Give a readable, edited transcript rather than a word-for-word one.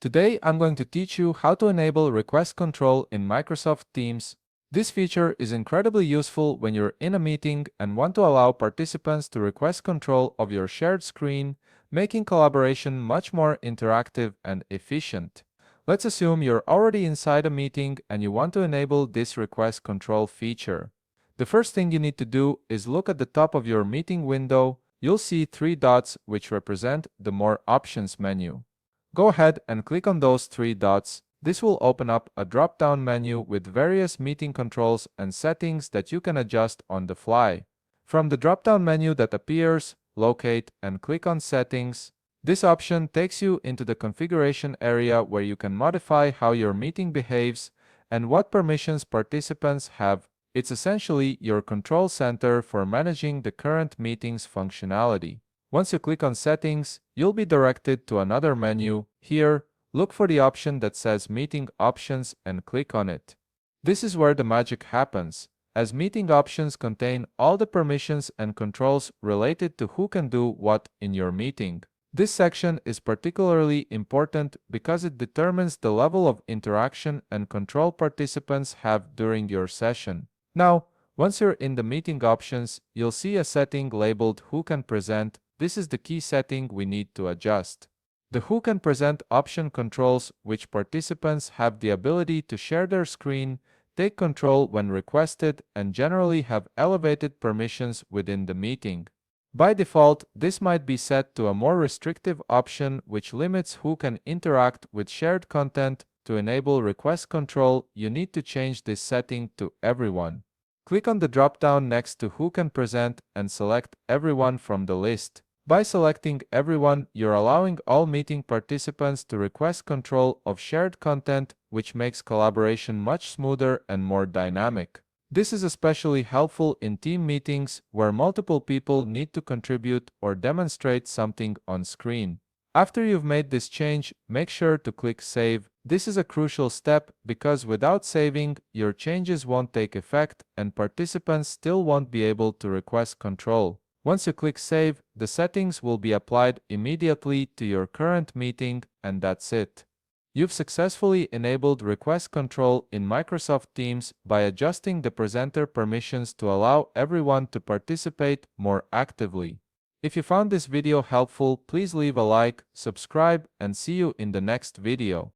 Today, I'm going to teach you how to enable request control in Microsoft Teams. This feature is incredibly useful when you're in a meeting and want to allow participants to request control of your shared screen, making collaboration much more interactive and efficient. Let's assume you're already inside a meeting and you want to enable this request control feature. The first thing you need to do is look at the top of your meeting window. You'll see three dots which represent the More Options menu. Go ahead and click on those three dots. This will open up a drop-down menu with various meeting controls and settings that you can adjust on the fly. From the drop-down menu that appears, locate and click on Settings. This option takes you into the configuration area where you can modify how your meeting behaves and what permissions participants have. It's essentially your control center for managing the current meeting's functionality. Once you click on Settings, you'll be directed to another menu. Here, look for the option that says Meeting Options and click on it. This is where the magic happens, as meeting options contain all the permissions and controls related to who can do what in your meeting. This section is particularly important because it determines the level of interaction and control participants have during your session. Now, once you're in the meeting options, you'll see a setting labeled Who Can Present. This is the key setting we need to adjust. The Who Can Present option controls which participants have the ability to share their screen, take control when requested, and generally have elevated permissions within the meeting. By default, this might be set to a more restrictive option which limits who can interact with shared content. To enable request control, you need to change this setting to Everyone. Click on the drop-down next to Who Can Present and select Everyone from the list. By selecting Everyone, you're allowing all meeting participants to request control of shared content, which makes collaboration much smoother and more dynamic. This is especially helpful in team meetings where multiple people need to contribute or demonstrate something on screen. After you've made this change, make sure to click Save. This is a crucial step because without saving, your changes won't take effect and participants still won't be able to request control. Once you click Save, the settings will be applied immediately to your current meeting, and that's it. You've successfully enabled request control in Microsoft Teams by adjusting the presenter permissions to allow everyone to participate more actively. If you found this video helpful, please leave a like, subscribe, and see you in the next video.